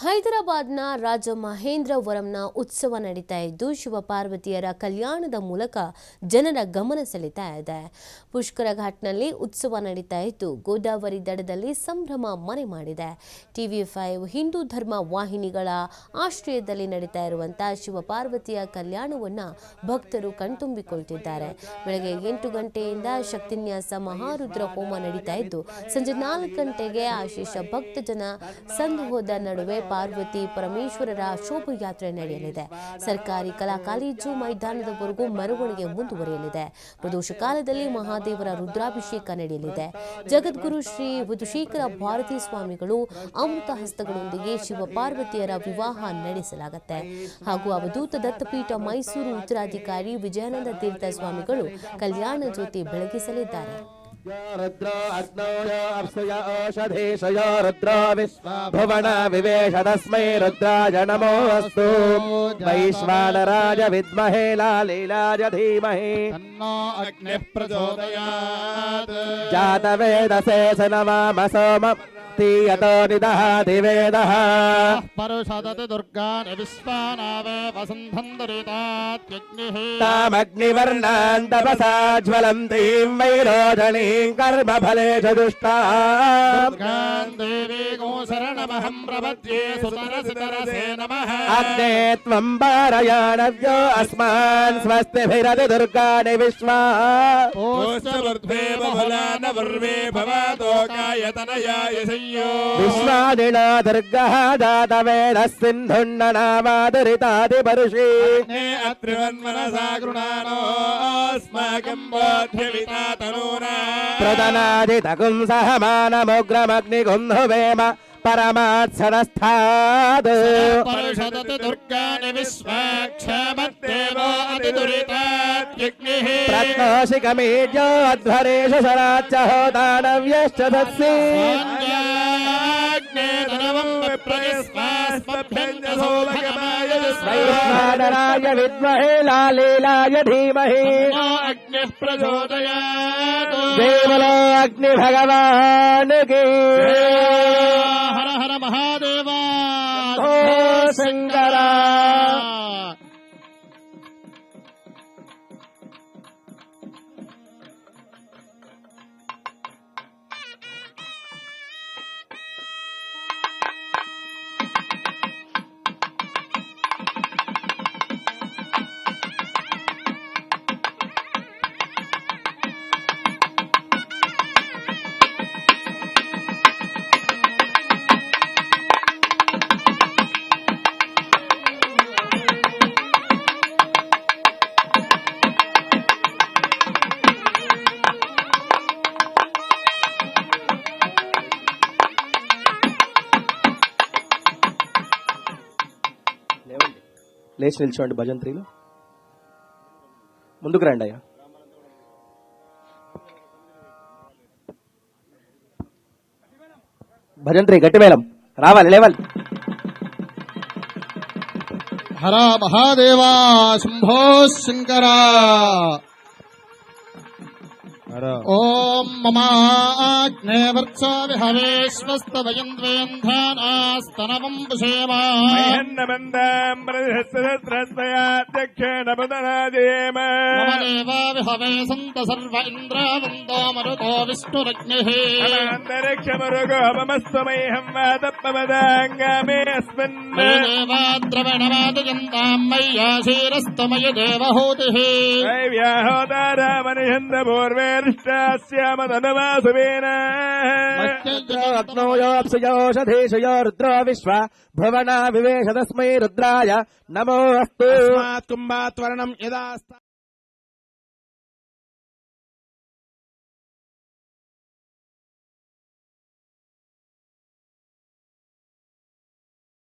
ಹೈದರಾಬಾದ್ನ ರಾಜ ಮಹೇಂದ್ರವರಂನ ಉತ್ಸವ ನಡೀತಾ ಇದ್ದು ಶಿವಪಾರ್ವತಿಯರ ಕಲ್ಯಾಣದ ಮೂಲಕ ಜನರ ಗಮನ ಸೆಳೀತಾ ಇದೆ. ಪುಷ್ಕರ ಘಾಟ್ನಲ್ಲಿ ಉತ್ಸವ ನಡೀತಾ ಇದ್ದು ಗೋದಾವರಿ ದಡದಲ್ಲಿ ಸಂಭ್ರಮ ಮನೆ ಮಾಡಿದೆ. TV5 ಹಿಂದೂ ಧರ್ಮ ವಾಹಿನಿಗಳ ಆಶ್ರಯದಲ್ಲಿ ನಡೀತಾ ಇರುವಂತಹ ಶಿವಪಾರ್ವತಿಯ ಕಲ್ಯಾಣವನ್ನ ಭಕ್ತರು ಕಣ್ತುಂಬಿಕೊಳ್ತಿದ್ದಾರೆ. ಬೆಳಗ್ಗೆ 8 ಗಂಟೆಯಿಂದ ಶಕ್ತಿನ್ಯಾಸ ಮಹಾರುದ್ರ ಹೋಮ ನಡೀತಾ ಇದ್ದು ಸಂಜೆ 4 ಗಂಟೆಗೆ ಆಶೀಷ ಭಕ್ತ ಜನ ಸಂದೋಹದ ನಡುವೆ ಪಾರ್ವತಿ ಪರಮೇಶ್ವರರ ಶೋಭಾಯಾತ್ರೆ ನಡೆಯಲಿದೆ. ಸರ್ಕಾರಿ ಕಲಾ ಕಾಲೇಜು ಮೈದಾನದವರೆಗೂ ಮೆರವಣಿಗೆ ಮುಂದುವರಿಯಲಿದೆ. ಪ್ರದೋಷ ಕಾಲದಲ್ಲಿ ಮಹಾದೇವರ ರುದ್ರಾಭಿಷೇಕ ನಡೆಯಲಿದೆ. ಜಗದ್ಗುರು ಶ್ರೀ ವಿಧುಶೇಖರ ಭಾರತೀ ಸ್ವಾಮಿಗಳು ಅಮೃತ ಹಸ್ತಗಳೊಂದಿಗೆ ಶಿವಪಾರ್ವತಿಯರ ವಿವಾಹ ನಡೆಸಲಾಗುತ್ತೆ. ಹಾಗೂ ಅವಧೂತ ದತ್ತಪೀಠ ಮೈಸೂರು ಉತ್ತರಾಧಿಕಾರಿ ವಿಜಯಾನಂದ ತೀರ್ಥ ಸ್ವಾಮಿಗಳು ಕಲ್ಯಾಣ ಜ್ಯೋತಿ ಬೆಳಗಿಸಲಿದ್ದಾರೆ. रुद्रो अग्नोय अप्सय औषधेशय रुद्रो विश्वभुवन विवेश तस्मै रुद्राय नमोऽस्तु वैश्वानराय विद्महे लालीलाय धीमहि तन्नो अग्निः प्रचोदयात् जातवेदसे स नमाम सोम तीयतो निदहाति वेदः परुषदति दुर्गान् विश्वानावे वसन्धन्दरितात्यग्निः तामग्निवर्णान् तपसा ज्वलन्तीं वैरोचनीं कर्मफलेषु दुष्टाम् दुर्गान् देवीको शरणमहं प्रपद्ये सुतरसितरसे नमः अग्ने त्वं पारयाणव्यो अस्मान् स्वस्तिभिरति दुर्गाणि विश्वा ओष्ठवर्ध्वे बहुलानवर्वे भवातोकायतनयाय विश्वादिना दुर्गः जातवेदः सिन्धुन्ननामादुरितादिपरुषि अत्रिवन्मनसा गृणानोऽस्माकं बोध्यविता तनूना प्रदनादितकुं सहमानमुग्रमग्निगुन्धुवेम परमात्सनस्थाद् परिषदति दुर्गानि विश्वाक्षमद्देवो अतिदुरितात्यग्निः प्रत्नोषिकमीड्यो अध्वरेषु शराच्च होदानव्यश्च तत्सि वैश्वानराय विद्महे लालीलाय धीमहि अग्निः प्रचोदयात् देवलो अग्नि भगवान् की हर हर महादेव ओ शंकरा లేచి నిల్చోండి. భజంత్రీలు ముందుకు రండి అయ్యా. భజంత్రి గట్టి మేళం రావాలి, లేవాలి. हर महादेव शंभो शंकरा ओम ममाग्ने वर्चो विहवेश्वस्तवयन्द्वेन्धानास्तनवं पुषेमा महेन्नमन्दां प्रधिहस्तसहस्रस्वयाध्यक्षेण बुधनादेम मम देवा विहवे सन्त सर्व इन्द्रावन्दो मरुतो विष्णुरग्निः अन्तरिक्षमरुगोपमस्त्वमह्यं वातपवदाङ्गामे अस्मिन् देवा द्रवणवादयन्तां मय्याशीरस्तमय देवहूतिः व्याहोदारामनिहन्दपूर्वे अग्नोयोऽप्सयोषधेशयो रुद्रो विश्व भुवना विवेश तस्मै रुद्राय नमोऽस्तु. कुम्भात्वरणं यदा